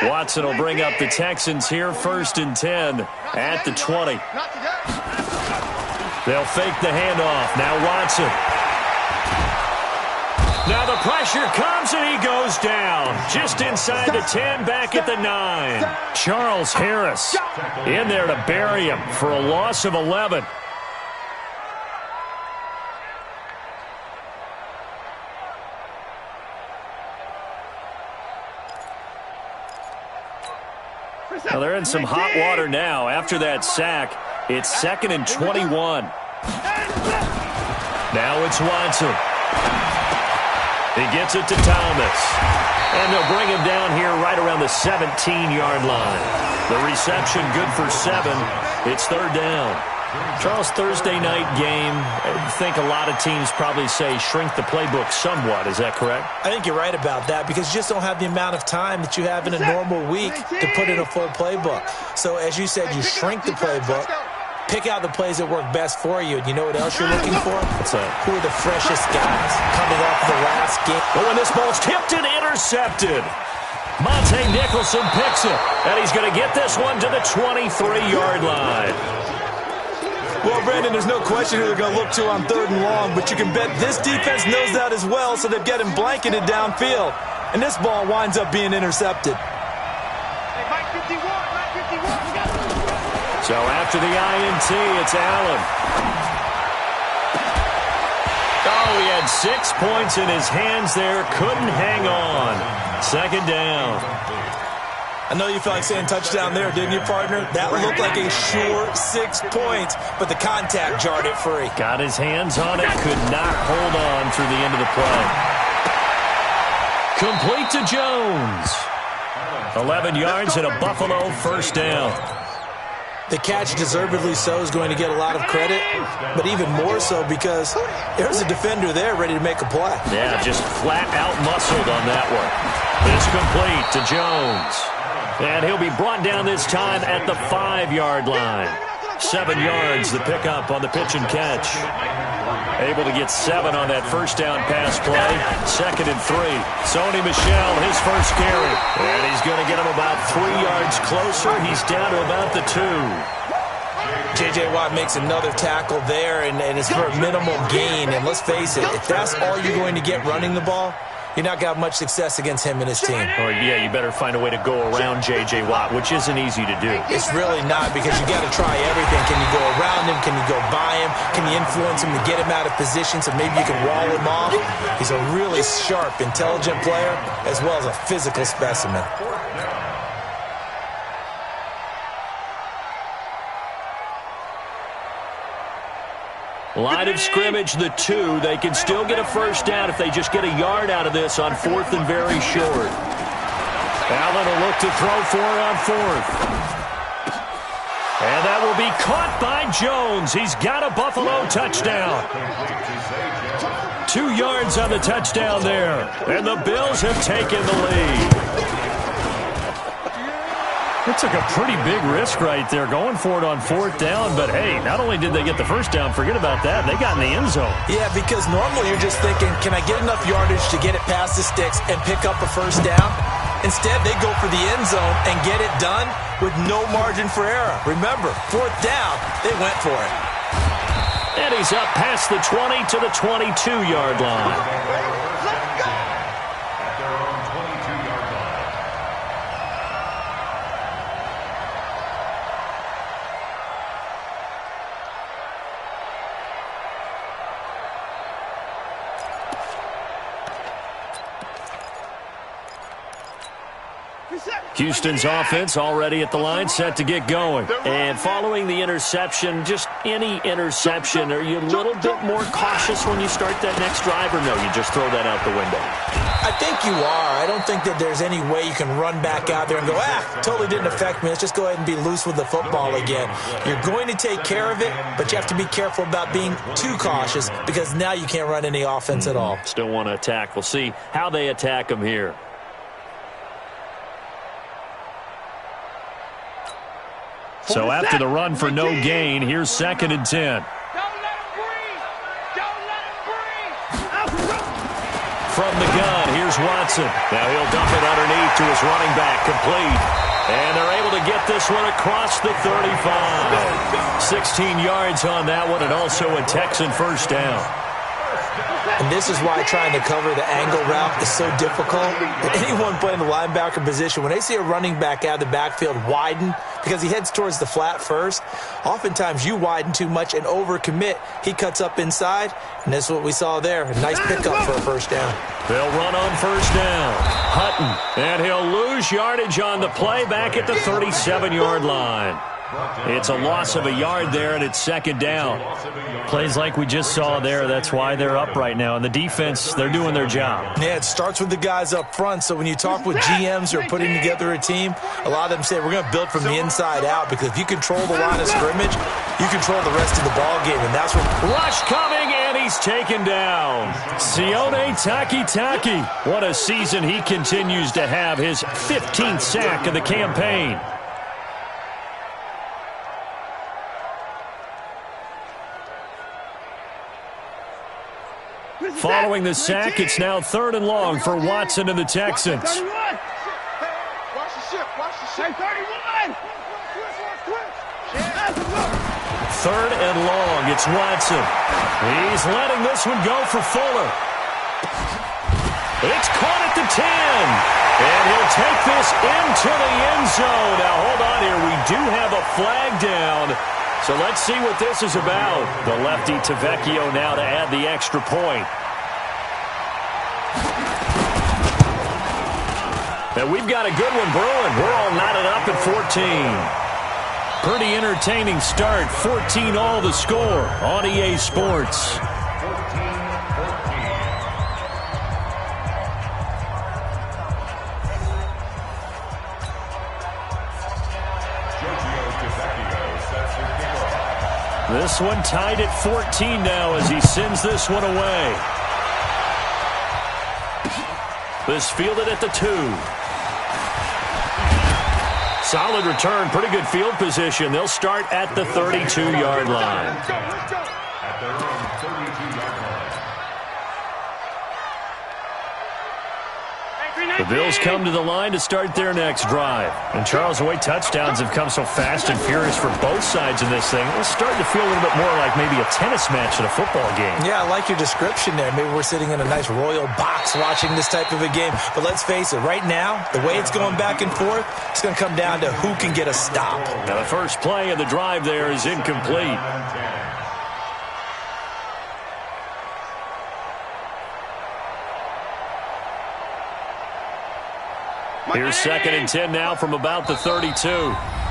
Watson will bring up the Texans here, 1st and 10 at the 20. They'll fake the handoff. Now Watson. Now the pressure comes and he goes down. Just inside the 10, back at the 9. Charles Harris in there to bury him for a loss of 11. Now they're in some hot water now. After that sack, it's 2nd and 21. Now it's Watson. He gets it to Thomas. And they'll bring him down here right around the 17-yard line. The reception good for 7. It's 3rd down. Charles, Thursday night game, I think a lot of teams probably say shrink the playbook somewhat. Is that correct? I think you're right about that because you just don't have the amount of time that you have in a normal week to put in a full playbook. So as you said, you shrink the playbook, pick out the plays that work best for you. And you know what else you're looking for? What's that? Who are the freshest guys coming off the last game? Oh, and this ball's tipped and intercepted. Monte Nicholson picks it, and he's going to get this one to the 23-yard line. Well, Brandon, there's no question who they're going to look to on 3rd and long, but you can bet this defense knows that as well, so they've got him blanketed downfield. And this ball winds up being intercepted. So after the INT, it's Allen. Oh, he had 6 points in his hands there. Couldn't hang on. 2nd down. I know you felt like saying touchdown there, didn't you, partner? That looked like a sure 6 points, but the contact jarred it free. Got his hands on it, could not hold on through the end of the play. Complete to Jones. 11 yards and a Buffalo 1st down. The catch, deservedly so, is going to get a lot of credit, but even more so because there's a defender there ready to make a play. Yeah, just flat out muscled on that one. It's complete to Jones. And he'll be brought down this time at the 5-yard line. 7 yards, the pickup on the pitch and catch. Able to get 7 on that 1st down pass play. 2nd and 3. Sony Michel, his first carry. And he's going to get him about 3 yards closer. He's down to about the 2. J.J. Watt makes another tackle there, and it's for a minimal gain. And let's face it, if that's all you're going to get running the ball, you're not going to have much success against him and his team. Or, yeah, you better find a way to go around J.J. Watt, which isn't easy to do. It's really not because you got to try everything. Can you go around him? Can you go by him? Can you influence him to get him out of position so maybe you can wall him off? He's a really sharp, intelligent player as well as a physical specimen. Line of scrimmage, the 2. They can still get a 1st down if they just get a yard out of this on 4th and very short. Allen will look to throw for it on 4th. And that will be caught by Jones. He's got a Buffalo touchdown. 2 yards on the touchdown there. And the Bills have taken the lead. It took a pretty big risk right there going for it on 4th down. But, hey, not only did they get the 1st down, forget about that, they got in the end zone. Yeah, because normally you're just thinking, can I get enough yardage to get it past the sticks and pick up a 1st down? Instead, they go for the end zone and get it done with no margin for error. Remember, 4th down, they went for it. And he's up past the 20 to the 22-yard line. Houston's offense already at the line, set to get going. And following the interception, just any interception, are you a little bit more cautious when you start that next drive, or no, you just throw that out the window? I think you are. I don't think that there's any way you can run back out there and go, totally didn't affect me. Let's just go ahead and be loose with the football again. You're going to take care of it, but you have to be careful about being too cautious because now you can't run any offense at all. Still want to attack. We'll see how they attack them here. So after the run for no gain, here's 2nd and 10. From the gun, here's Watson. Watson. Now he'll dump it underneath to his running back, complete. And they're able to get this one across the 35. 16 yards on that one, and also a Texan first down. And this is why trying to cover the angle route is so difficult. Anyone playing the linebacker position, when they see a running back out of the backfield widen, because he heads towards the flat first, oftentimes you widen too much and overcommit. He cuts up inside, and this is what we saw there. A nice pickup for a first down. They'll run on first down. Hutton, and he'll lose yardage on the play back at the 37-yard line. It's a loss of a yard there, and it's second down. Plays like we just saw there. That's why they're up right now. And the defense, they're doing their job. Yeah, it starts with the guys up front. So when you talk with GMs who are putting together a team, a lot of them say we're going to build from the inside out, because if you control the line of scrimmage, you control the rest of the ball game, and that's what... Rush coming, and he's taken down. Sione Takitaki. What a season he continues to have. His 15th sack of the campaign. Following the sack, it's now 3rd and long for Watson and the Texans. Watch the ship. Watch the ship. 31. 3rd and long. It's Watson. He's letting this one go for Fuller. It's caught at the 10. And he'll take this into the end zone. Now, hold on here. We do have a flag down. So let's see what this is about. The lefty Tavecchio now to add the extra point. And we've got a good one brewing. We're all knotted up at 14. Pretty entertaining start. 14 all the score on EA Sports. This one tied at 14 now as he sends this one away. This fielded at the 2. Solid return, pretty good field position. They'll start at the 32-yard line. The Bills come to the line to start their next drive. And Charles, the way touchdowns have come so fast and furious for both sides in this thing, it's starting to feel a little bit more like maybe a tennis match in a football game. Yeah, I like your description there. Maybe we're sitting in a nice royal box watching this type of a game. But let's face it, right now, the way it's going back and forth, it's going to come down to who can get a stop. Now the first play of the drive there is incomplete. Here's 2nd and 10 now from about the 32.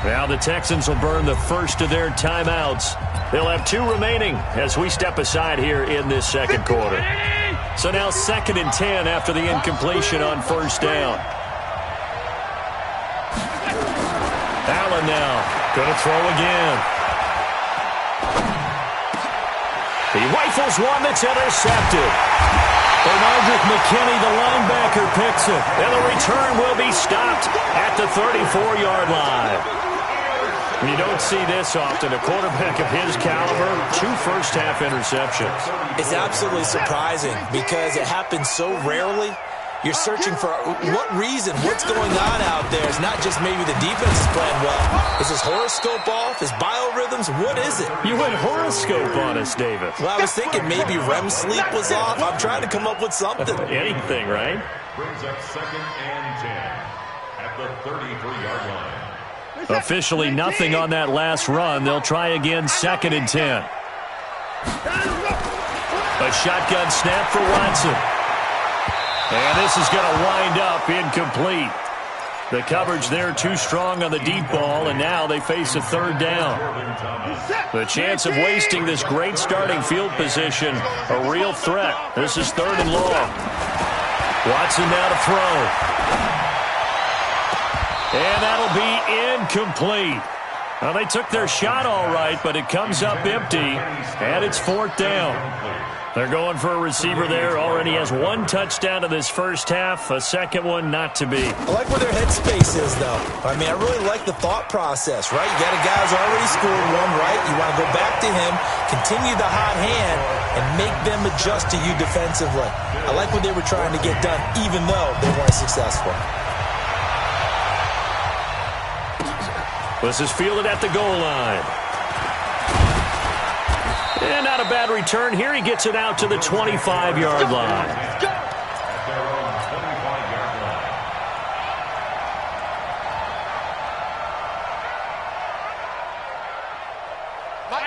Now the Texans will burn the first of their timeouts. They'll have 2 remaining as we step aside here in this second quarter. So now 2nd and 10 after the incompletion on first down. Allen now going to throw again. He rifles one that's intercepted. Bernardrick McKinney, the linebacker, picks it. And the return will be stopped at the 34-yard line. You don't see this often. A quarterback of his caliber, 2 first-half interceptions. It's absolutely surprising because it happens so rarely. You're searching for what reason, what's going on out there. It's not just maybe the defense is playing well. Is his horoscope off? His biorhythms? What is it? You went horoscope on us, David. Well, I was thinking maybe REM sleep was off. I'm trying to come up with something. Anything, right? Brings up 2nd and 10 at the 33-yard line. Officially nothing on that last run. They'll try again 2nd and 10. A shotgun snap for Watson. And this is going to wind up incomplete. The coverage there too strong on the deep ball, and now they face a 3rd down. The chance of wasting this great starting field position, a real threat. This is 3rd and long. Watson now to throw. And that'll be incomplete. Well, they took their shot all right, but it comes up empty, and it's 4th down. They're going for a receiver there. Already has one touchdown in this first half. A second one not to be. I like where their headspace is, though. I mean, I really like the thought process, right? You got a guy who's already scored one, right? You want to go back to him, continue the hot hand, and make them adjust to you defensively. I like what they were trying to get done, even though they weren't successful. This is fielded at the goal line. And not a bad return here. He gets it out to the 25-yard line.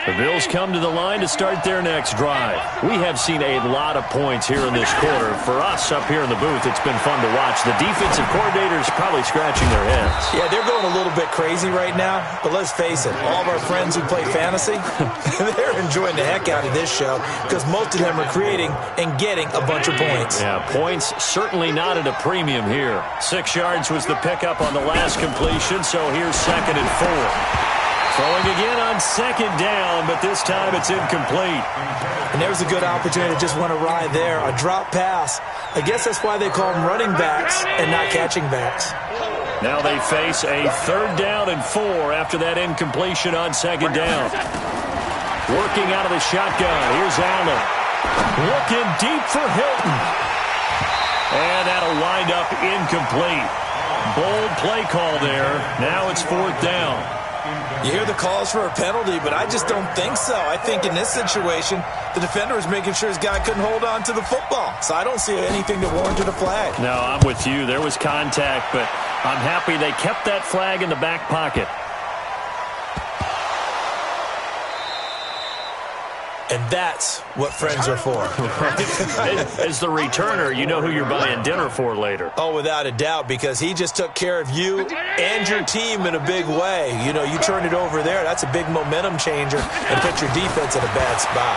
The Bills come to the line to start their next drive. We have seen a lot of points here in this quarter. For us up here in the booth, it's been fun to watch. The defensive coordinators probably scratching their heads. Yeah, they're going a little bit crazy right now, but let's face it, all of our friends who play fantasy, they're enjoying the heck out of this show because most of them are creating and getting a bunch of points. Yeah, points certainly not at a premium here. 6 yards was the pickup on the last completion, so here's 2nd and 4. Throwing again on 2nd down, but this time it's incomplete. And there's a good opportunity to just want to ride there. A drop pass. I guess that's why they call them running backs and not catching backs. Now they face a 3rd down and 4 after that incompletion on 2nd down. Working out of the shotgun. Here's Allen. Looking deep for Hilton. And that'll wind up incomplete. Bold play call there. Now it's 4th down. You hear the calls for a penalty, but I just don't think so. I think in this situation, the defender was making sure his guy couldn't hold on to the football. So I don't see anything that warranted a flag. No, I'm with you. There was contact, but I'm happy they kept that flag in the back pocket. And that's what friends are for. As the returner, you know who you're buying dinner for later. Oh, without a doubt, because he just took care of you and your team in a big way. You know, you turned it over there. That's a big momentum changer and put your defense in a bad spot.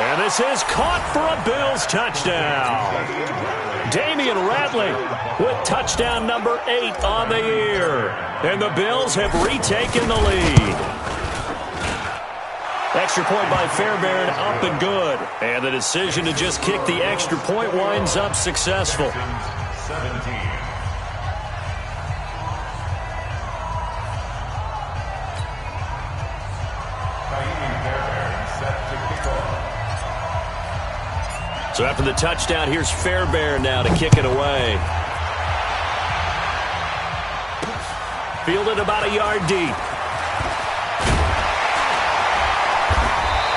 And this is caught for a Bills touchdown. Damian Ratley with touchdown number 8 on the year. And the Bills have retaken the lead. Extra point by Fairbairn, up and good. And the decision to just kick the extra point winds up successful. 17. So after the touchdown, here's Fairbairn now to kick it away. Fielded about a yard deep.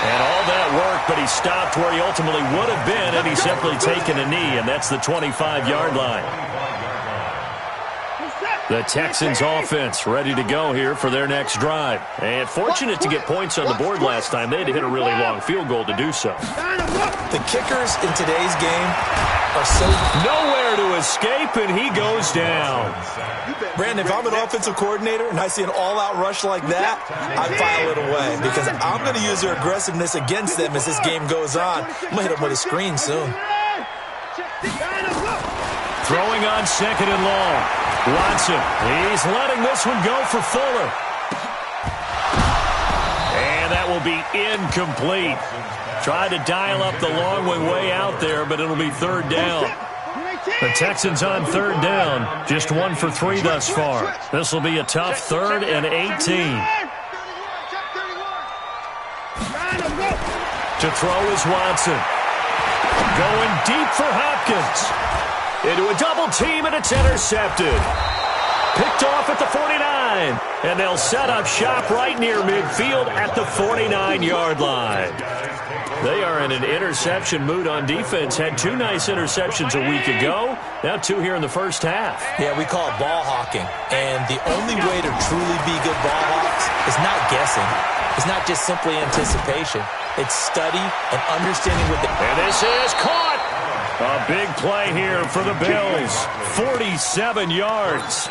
And all that work, but he stopped where he ultimately would have been, and he's simply taken a knee, and that's the 25-yard line. The Texans offense ready to go here for their next drive. And fortunate to get points on the board last time. They had to hit a really long field goal to do so. The kickers in today's game are so... Nowhere to escape, and he goes down. Brandon, if I'm an offensive coordinator and I see an all-out rush like that, I file it away because I'm going to use their aggressiveness against them as this game goes on. I'm going to hit them with a screen soon. Throwing on 2nd and long. Watson, he's letting this one go for Fuller. And that will be incomplete. Tried to dial up the long one way out there, but it'll be 3rd down. The Texans on 3rd down, just 1 for 3 thus far. This will be a tough 3rd and 18. To throw is Watson. Going deep for Hopkins. Into a double team, and it's intercepted. Picked off at the 49. And they'll set up shop right near midfield at the 49-yard line. They are in an interception mood on defense. Had 2 nice interceptions a week ago. Now 2 here in the first half. Yeah, we call it ball hawking. And the only way to truly be good ball hawks is not guessing. It's not just simply anticipation. It's study and understanding what the... And this is caught. A big play here for the Bills. 47 yards.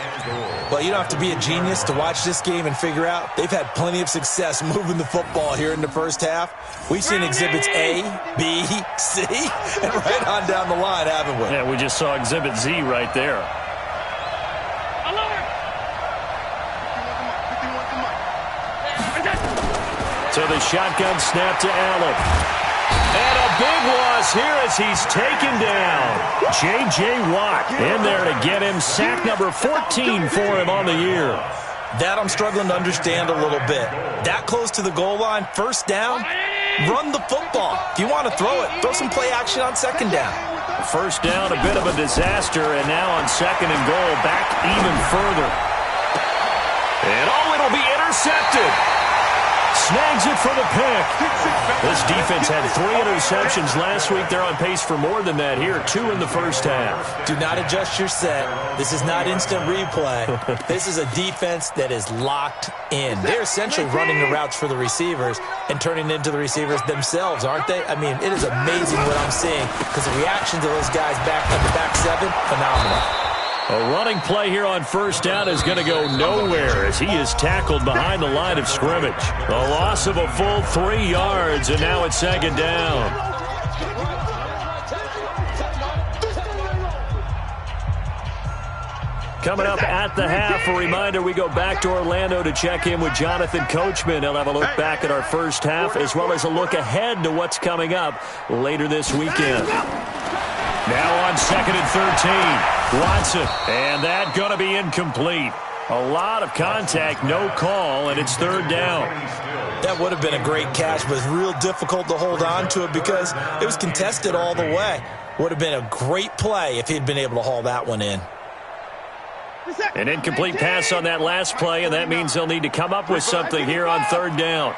Well, you don't have to be a genius to watch this game and figure out they've had plenty of success moving the football here in the first half. We've seen exhibits A, B, C, and right on down the line, haven't we? Yeah, we just saw exhibit Z right there. To the shotgun snap to Allen. And a big loss here as he's taken down. J.J. Watt in there to get him sack number 14 for him on the year. That I'm struggling to understand a little bit. That close to the goal line, first down, run the football. If you want to throw it, throw some play action on second down. First down, a bit of a disaster, and now on second and goal, back even further. And it'll be intercepted. Snags it for the pick. This defense had 3 interceptions last week. They're on pace for more than that here, 2 in the first half. Do not adjust your set. This is not instant replay. This is a defense that is locked in. They're essentially running the routes for the receivers and turning into the receivers themselves, aren't they? I mean, it is amazing what I'm seeing because the reaction to those guys back on the back seven, phenomenal. A running play here on first down is going to go nowhere as he is tackled behind the line of scrimmage. A loss of a full 3 yards, and now it's second down. Coming up at the half, a reminder, we go back to Orlando to check in with Jonathan Coachman. He'll have a look back at our first half as well as a look ahead to what's coming up later this weekend. Now on second and 13, Watson, and that going to be incomplete. A lot of contact, no call, and it's third down. That would have been a great catch, but it's real difficult to hold on to it because it was contested all the way. Would have been a great play if he'd been able to haul that one in. An incomplete pass on that last play, and that means they'll need to come up with something here on third down.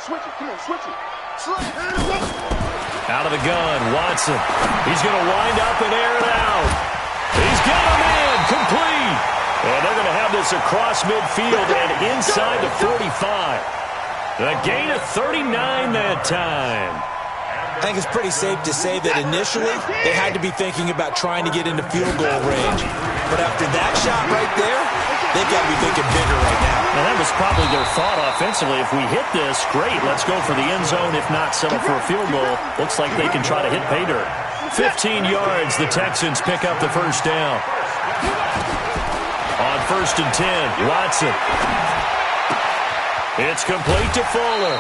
Switch it. Come on, switch it. Out of the gun, Watson. He's going to wind up and air it out. He's got him in, complete. And they're going to have this across midfield and inside the 45. A gain of 39 that time. I think it's pretty safe to say that initially they had to be thinking about trying to get into field goal range. But after that shot right there, they've got to be thinking bigger right now. And that was probably their thought offensively. If we hit this, great, let's go for the end zone. If not, settle for a field goal. Looks like they can try to hit pay dirt. 15 yards, the Texans pick up the first down. On first and 10, Watson. It's complete to Fuller.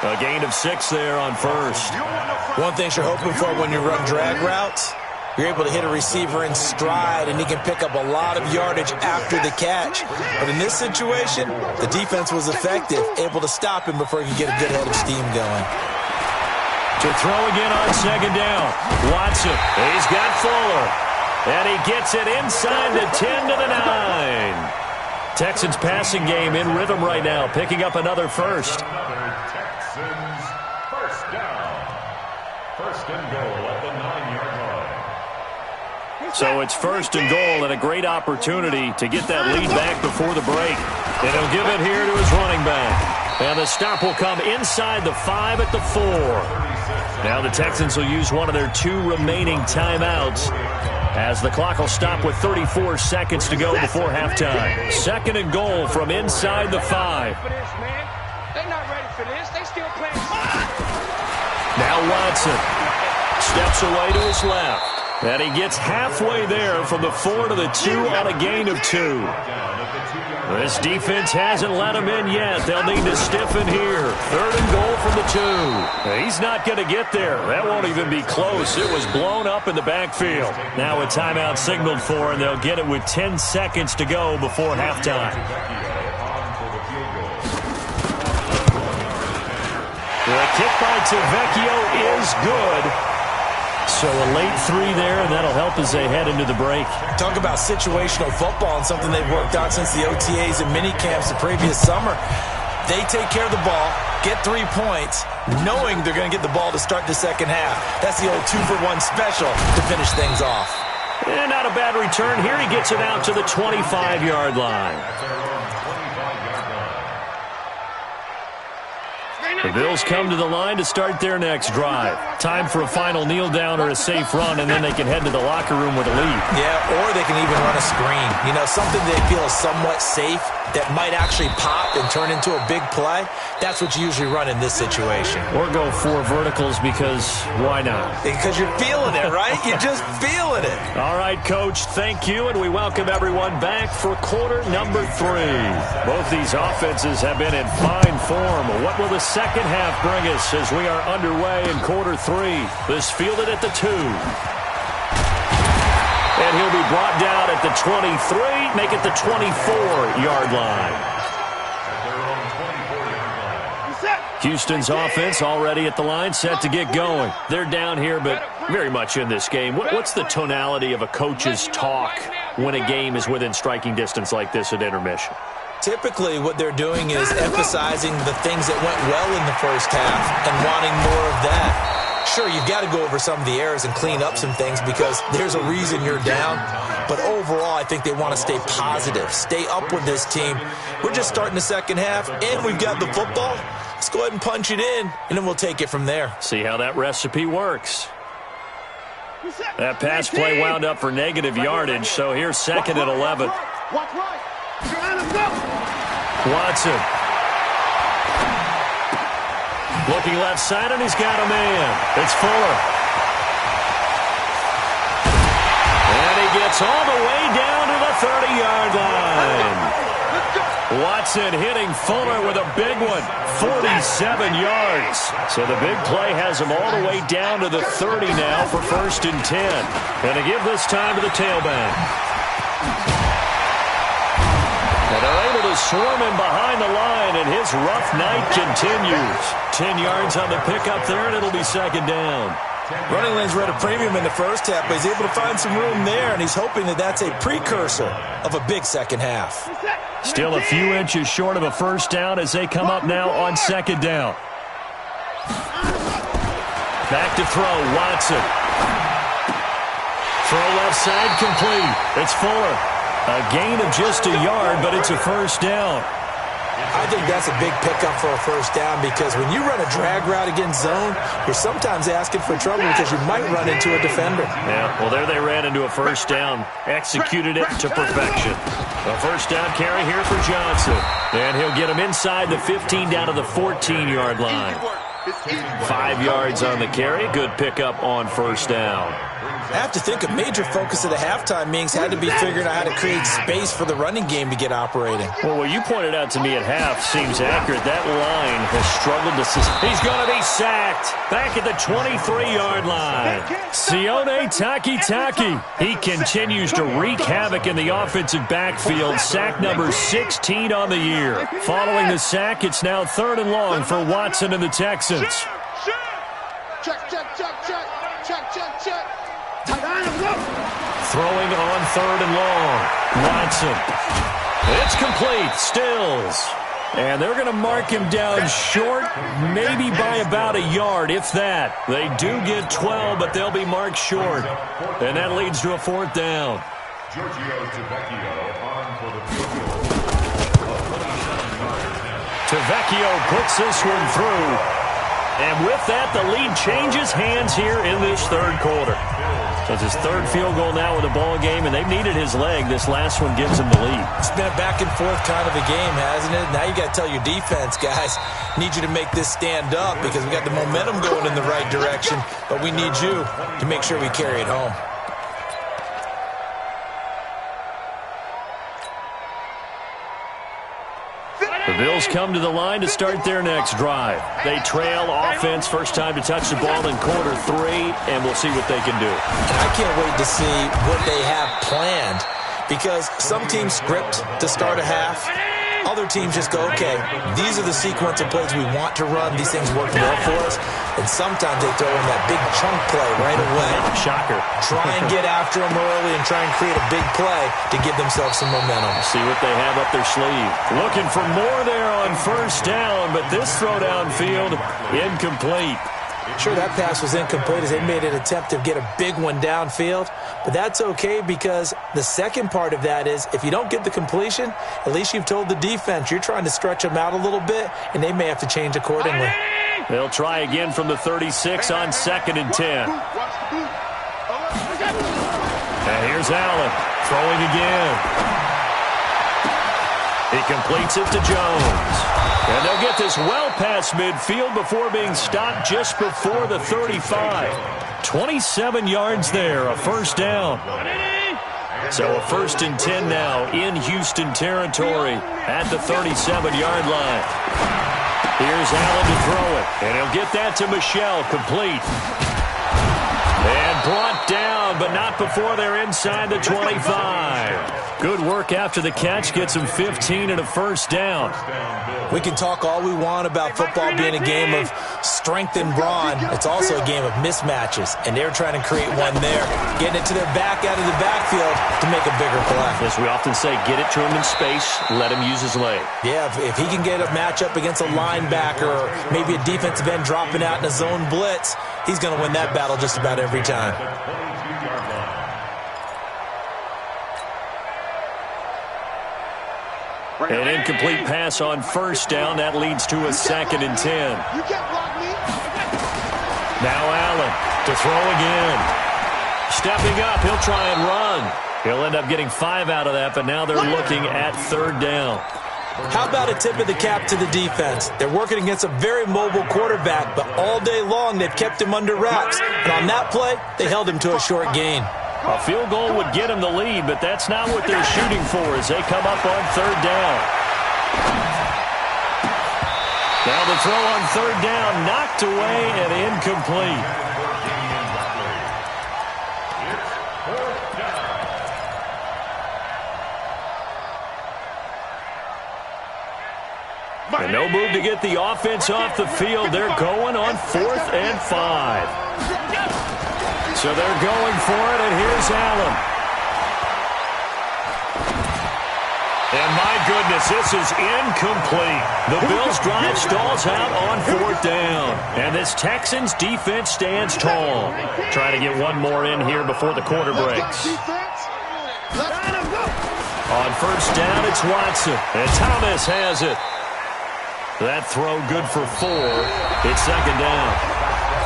A gain of 6 there on first. One thing you're hoping for when you run drag routes, you're able to hit a receiver in stride, and he can pick up a lot of yardage after the catch. But in this situation, the defense was effective, able to stop him before he could get a good head of steam going. To throw again on second down, Watson. He's got Fuller. And he gets it inside the 10 to the 9. Texans passing game in rhythm right now, picking up another first. Texans first down. First and goal at the 9-yard line. So it's first and goal and a great opportunity to get that lead back before the break. And he'll give it here to his running back. And the stop will come inside the 5 at the 4. Now the Texans will use one of their 2 remaining timeouts as the clock will stop with 34 seconds to go before halftime. Second and goal from inside the 5. They're not ready for this. They still playing. Now Watson steps away to his left. And he gets halfway there from the 4 to the 2 on a gain of 2. This defense hasn't let him in yet. They'll need to stiffen here. Third and goal from the 2. He's not going to get there. That won't even be close. It was blown up in the backfield. Now a timeout signaled for, and they'll get it with 10 seconds to go before halftime. The kick by Tavecchio is good. So a late 3 there, and that'll help as they head into the break. Talk about situational football and something they've worked on since the OTAs and mini camps the previous summer. They take care of the ball, get 3 points, knowing they're going to get the ball to start the second half. That's the old 2-for-1 special to finish things off. And not a bad return here. He gets it out to the 25-yard line. The Bills come to the line to start their next drive. Time for a final kneel down or a safe run, and then they can head to the locker room with a lead. Yeah, or they can even run a screen. You know, something they feel is somewhat safe that might actually pop and turn into a big play. That's what you usually run in this situation. Or go 4 verticals because why not? Because you're feeling it, right? You're just feeling it. All right, Coach, thank you, and we welcome everyone back for quarter number 3. Both these offenses have been in fine form. What will the second half bring us as we are underway in quarter 3? This fielded at the 2. And he'll be brought down at the 23, make it the 24-yard line. Houston's offense already at the line, set to get going. They're down here, but very much in this game. What's the tonality of a coach's talk when a game is within striking distance like this at intermission? Typically, what they're doing is emphasizing the things that went well in the first half and wanting more of that. Sure, you've got to go over some of the errors and clean up some things because there's a reason you're down. But overall, I think they want to stay positive, stay up with this team. We're just starting the second half, and we've got the football. Let's go ahead and punch it in, and then we'll take it from there. See how that recipe works. That pass play wound up for negative yardage, so here's second and 11. Watson. Looking left side, and he's got a man. It's Fuller. And he gets all the way down to the 30-yard line. Watson hitting Fuller with a big one, 47 yards. So the big play has him all the way down to the 30 now for 1st and 10. And to give this time to the tailback. And they're able to swarm him behind the line, and his rough night continues. 10 yards on the pickup there, and it'll be second down. Running lanes were at a premium in the first half, but he's able to find some room there, and he's hoping that that's a precursor of a big second half. Still a few inches short of a first down as they come up now on second down. Back to throw, Watson. Throw left side complete. It's Fuller. A gain of just a yard, but it's a first down. I think that's a big pickup for a first down because when you run a drag route against zone, you're sometimes asking for trouble because you might run into a defender. Yeah, well, there they ran into a first down. Executed it to perfection. A first down carry here for Johnson. And he'll get him inside the 15 down to the 14-yard line. 5 yards on the carry. Good pickup on first down. I have to think a major focus of the halftime meetings had to be figuring out how to create space for the running game to get operating. Well, what you pointed out to me at half seems accurate. That line has struggled to sustain. He's going to be sacked back at the 23-yard line. Sione Takitaki. He continues to wreak havoc in the offensive backfield. Sack number 16 on the year. Following the sack, it's now 3rd and long for Watson and the Texans. Check, check, check, check, check, check, check. Throwing on 3rd and long. Watson. It's complete. Stills. And they're going to mark him down short, maybe by about a yard, if that. They do get 12, but they'll be marked short. And that leads to a 4th down. Tavecchio puts this one through. And with that, the lead changes hands here in this 3rd quarter. So it's his 3rd field goal now with the ball game, and they've needed his leg. This last one gives him the lead. It's been a back-and-forth kind of a game, hasn't it? Now you got to tell your defense, guys, need you to make this stand up because we got the momentum going in the right direction, but we need you to make sure we carry it home. The Bills come to the line to start their next drive. They trail offense, first time to touch the ball in quarter 3, and we'll see what they can do. And I can't wait to see what they have planned because some teams script to start a half. Other teams just go, okay, these are the sequence of plays we want to run. These things work well for us. And sometimes they throw in that big chunk play right away. Shocker. Try and get after them early and try and create a big play to give themselves some momentum. See what they have up their sleeve. Looking for more there on first down, but this throw downfield, incomplete. Sure, that pass was incomplete as they made an attempt to get a big one downfield, but that's okay because the second part of that is if you don't get the completion, at least you've told the defense you're trying to stretch them out a little bit, and they may have to change accordingly. They'll try again from the 36 on 2nd and 10. And here's Allen throwing again. He completes it to Jones. And they'll get this well past midfield before being stopped just before the 35. 27 yards there, a first down. So a 1st and 10 now in Houston territory at the 37-yard line. Here's Allen to throw it, and he'll get that to Michel, complete. And brought down, but not before they're inside the 25. Good work after the catch, gets him 15 and a first down. We can talk all we want about football being a game of strength and brawn. It's also a game of mismatches, and they're trying to create one there, getting it to their back out of the backfield to make a bigger play. As we often say, get it to him in space, let him use his leg. Yeah, if he can get a matchup against a linebacker or maybe a defensive end dropping out in a zone blitz, he's going to win that battle just about every time. An incomplete pass on first down. That leads to a 2nd and 10. Now Allen to throw again. Stepping up, he'll try and run. He'll end up getting 5 out of that, but now they're looking at 3rd down. How about a tip of the cap to the defense? They're working against a very mobile quarterback, but all day long they've kept him under wraps. And on that play, they held him to a short gain. A field goal would get them the lead, but that's not what they're shooting for as they come up on 3rd down. Now the throw on 3rd down, knocked away and incomplete. And no move to get the offense off the field. They're going on 4th and 5. So they're going for it, and here's Allen. And my goodness, this is incomplete. The Bills' drive stalls out on 4th down. And this Texans defense stands tall. Trying to get one more in here before the quarter breaks. On 1st down, it's Watson. And Thomas has it. That throw good for 4. It's 2nd down.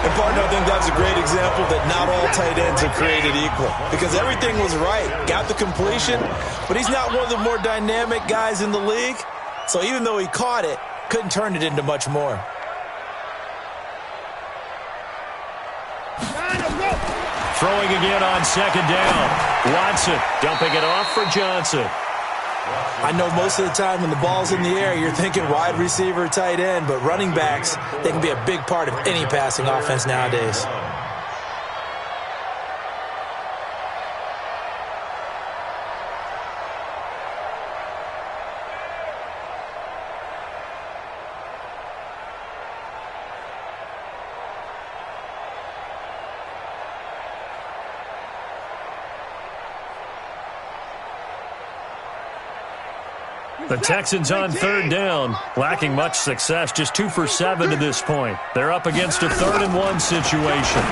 And, partner, I think that's a great example that not all tight ends are created equal. Because everything was right. Got the completion, but he's not one of the more dynamic guys in the league. So even though he caught it, couldn't turn it into much more. Throwing again on 2nd down. Watson dumping it off for Johnson. I know most of the time when the ball's in the air, you're thinking wide receiver, tight end, but running backs, they can be a big part of any passing offense nowadays. The Texans on 3rd down, lacking much success, just 2 for 7 to this point. They're up against a 3rd and 1 situation.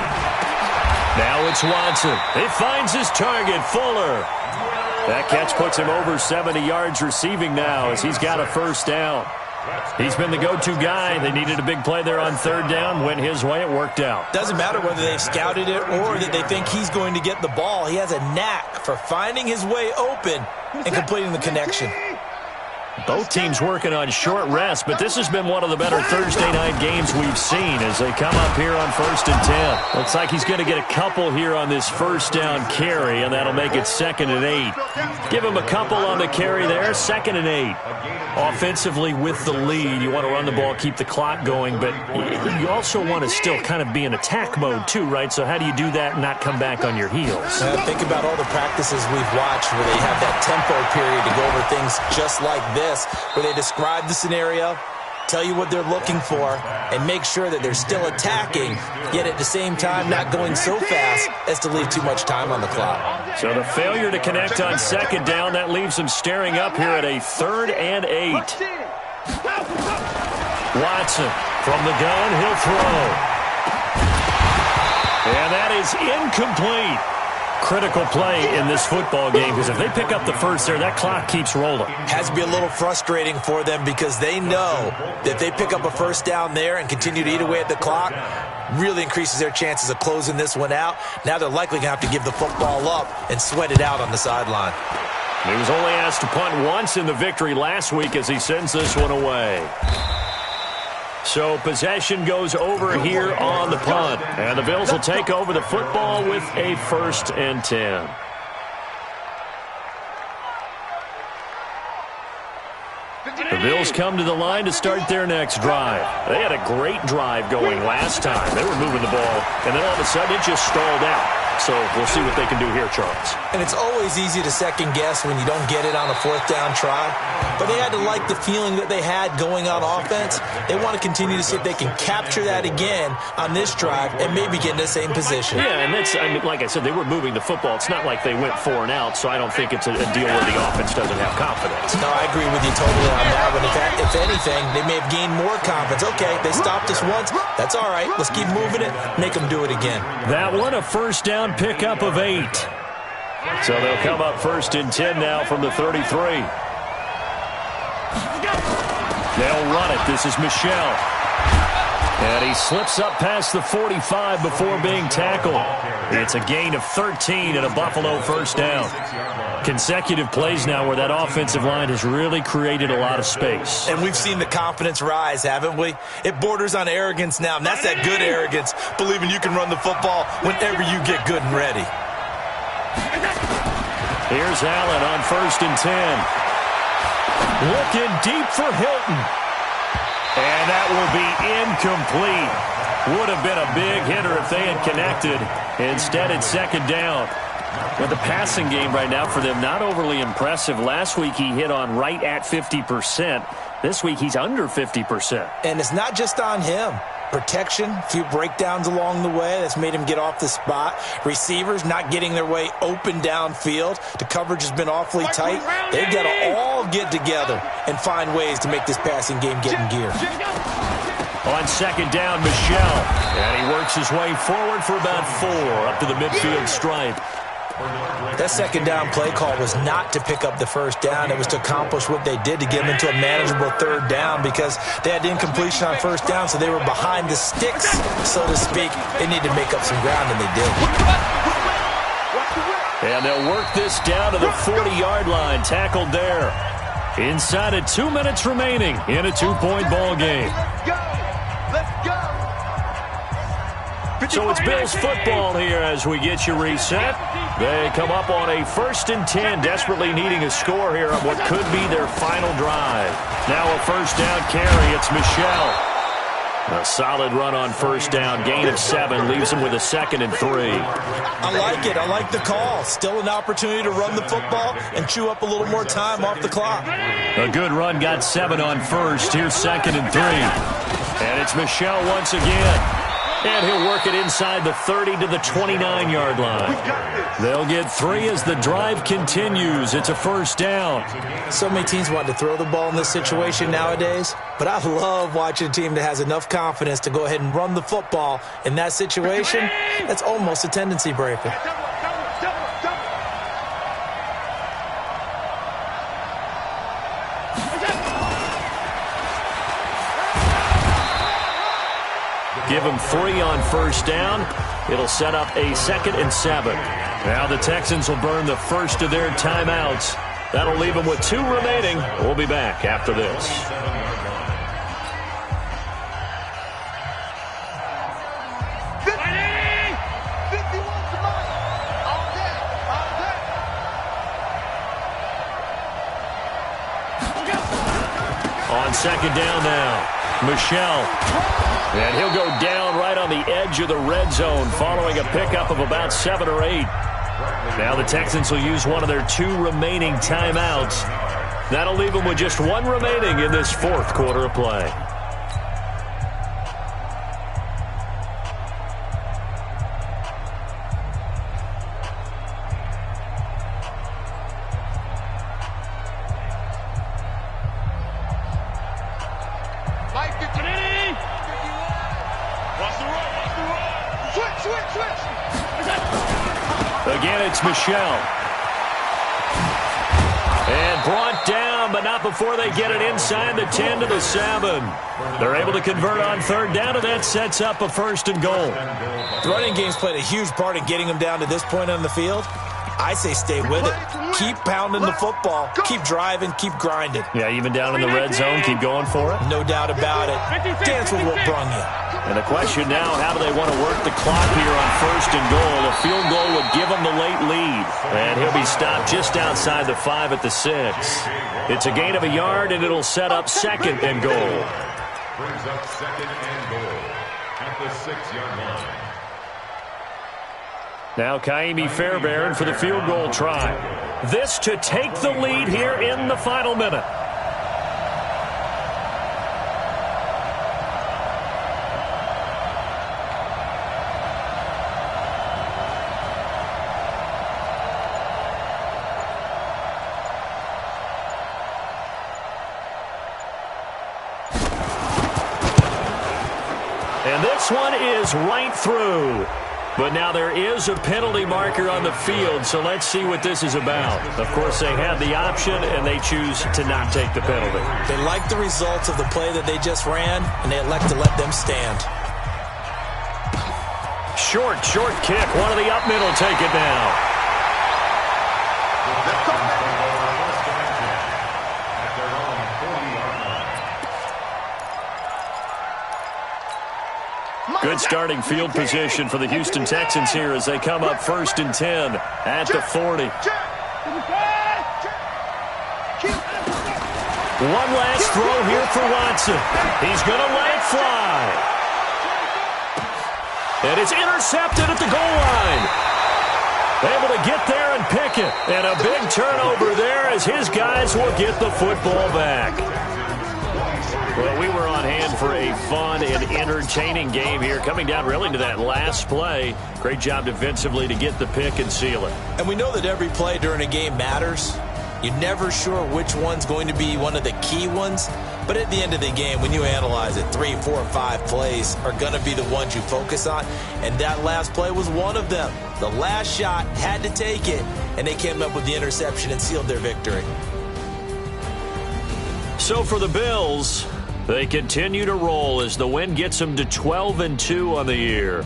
Now it's Watson. He finds his target, Fuller. That catch puts him over 70 yards receiving now as he's got a 1st down. He's been the go-to guy. They needed a big play there on 3rd down. Went his way. It worked out. Doesn't matter whether they've scouted it or that they think he's going to get the ball. He has a knack for finding his way open and completing the connection. Both teams working on short rest, but this has been one of the better Thursday night games we've seen as they come up here on 1st and 10. Looks like he's going to get a couple here on this 1st down carry, and that'll make it 2nd and 8. Give him a couple on the carry there, 2nd and 8. Offensively with the lead, you want to run the ball, keep the clock going, but you also want to still kind of be in attack mode too, right? So how do you do that and not come back on your heels? Think about all the practices we've watched where they have that tempo period to go over things just like this, where they describe the scenario, tell you what they're looking for, and make sure that they're still attacking, yet at the same time not going so fast as to leave too much time on the clock. So the failure to connect on 2nd down, that leaves them staring up here at a 3rd and 8. Watson from the gun, he'll throw. And that is incomplete. Critical play in this football game, because if they pick up the first there, that clock keeps rolling. Has to be a little frustrating for them because they know that if they pick up a first down there and continue to eat away at the clock, really increases their chances of closing this one out. Now they're likely going to have to give the football up and sweat it out on the sideline. He was only asked to punt once in the victory last week as he sends this one away. So possession goes over here on the punt. And the Bills will take over the football with a 1st and 10. The Bills come to the line to start their next drive. They had a great drive going last time. They were moving the ball, and then all of a sudden it just stalled out. So we'll see what they can do here, Charles. And it's always easy to second guess when you don't get it on a 4th down try. But they had to like the feeling that they had going on offense. They want to continue to see if they can capture that again on this drive and maybe get in the same position. Yeah, and that's, I mean, like I said, they were moving the football. It's not like they went 4 and out, so I don't think it's a deal where the offense doesn't have confidence. No, I agree with you totally on that one. If anything, they may have gained more confidence. Okay, they stopped us once. That's all right. Let's keep moving it. Make them do it again. That one, a 1st down pickup of 8. So they'll come up 1st and 10 now from the 33. They'll run it. This is Michel. And he slips up past the 45 before being tackled. It's a gain of 13 and a Buffalo 1st down. Consecutive plays now where that offensive line has really created a lot of space. And we've seen the confidence rise, haven't we? It borders on arrogance now, and that's that good arrogance, believing you can run the football whenever you get good and ready. Here's Allen on 1st and 10. Looking deep for Hilton. And that will be incomplete. Would have been a big hitter if they had connected. Instead, it's 2nd down. But the passing game right now for them, not overly impressive. Last week, he hit on right at 50%. This week, he's under 50%. And it's not just on him. Protection, a few breakdowns along the way. That's made him get off the spot. Receivers not getting their way open downfield. The coverage has been awfully tight. They've got to all get together and find ways to make this passing game get in gear. On 2nd down, Michel. And he works his way forward for about 4 up to the midfield stripe. That 2nd down play call was not to pick up the 1st down. It was to accomplish what they did to get them into a manageable 3rd down because they had incompletion on 1st down, so they were behind the sticks, so to speak. They needed to make up some ground, and they did. And they'll work this down to the 40-yard line, tackled there. Inside of 2 minutes remaining in a 2-point ball game. Let's go. So it's Bills football here as we get you reset. They come up on a 1st and 10, desperately needing a score here on what could be their final drive. Now a 1st down carry. It's Michel. A solid run on 1st down, gain of 7, leaves him with a 2nd and 3. I like it. I like the call. Still an opportunity to run the football and chew up a little more time off the clock. A good run, got 7 on 1st. Here's 2nd and 3. And it's Michel once again. And he'll work it inside the 30 to the 29-yard line. They'll get 3 as the drive continues. It's a 1st down. So many teams want to throw the ball in this situation nowadays, but I love watching a team that has enough confidence to go ahead and run the football in that situation. That's almost a tendency breaker. Give them 3 on 1st down. It'll set up a 2nd and 7. Now the Texans will burn the first of their timeouts. That'll leave them with 2 remaining. We'll be back after this. On 2nd down now, Michel. And he'll go down right on the edge of the red zone following a pickup of about 7 or 8. Now the Texans will use one of their 2 remaining timeouts. That'll leave them with just 1 remaining in this 4th quarter of play. Switch. Again, it's Michelle. And brought down, but not before they get it inside the 10 to the 7. They're able to convert on third down, and that sets up a 1st and goal. The running game's played a huge part in getting them down to this point on the field. I say stay with it. Keep pounding the football. Keep driving. Keep grinding. Yeah, even down in the red zone, keep going for it. No doubt about it. Dance with what brung you. And the question now, how do they want to work the clock here on 1st and goal? A field goal would give them the late lead. And he'll be stopped just outside the 5 at the 6. It's a gain of a yard, and it'll set up 2nd and goal. Brings up 2nd and goal at the 6-yard line. Now Kaimi Fairbairn for the field goal try. This to take the lead here in the final minute. And this one is right through. But now there is a penalty marker on the field, so let's see what this is about. Of course, they have the option, and they choose to not take the penalty. They like the results of the play that they just ran, and they elect to let them stand. Short kick. One of the up middle take it down. Good starting field position for the Houston Texans here as they come up 1st and 10 at the 40. One last throw here for Watson. He's going to let it fly. And it's intercepted at the goal line. Able to get there and pick it. And a big turnover there as his guys will get the football back. Well, we were on hand for a fun and entertaining game here, coming down really to that last play. Great job defensively to get the pick and seal it. And we know that every play during a game matters. You're never sure which one's going to be one of the key ones. But at the end of the game, when you analyze it, 3, 4, 5 plays are going to be the ones you focus on. And that last play was one of them. The last shot had to take it, and they came up with the interception and sealed their victory. So for the Bills, they continue to roll as the win gets them to 12-2 on the year.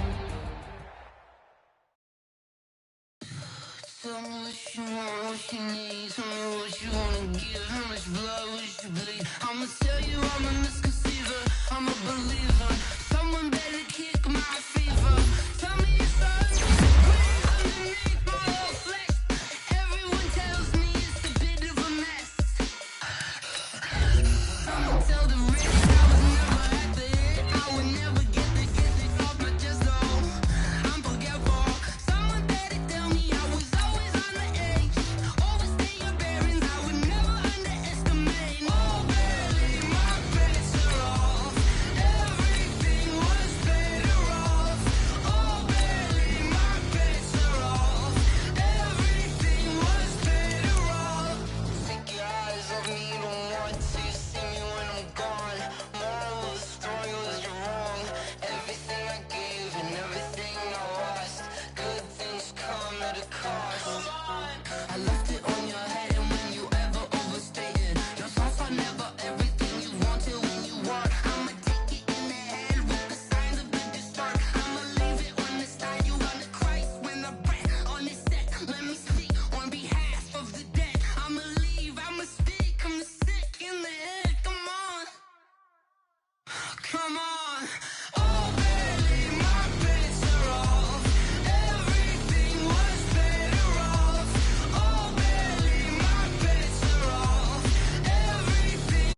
Come on.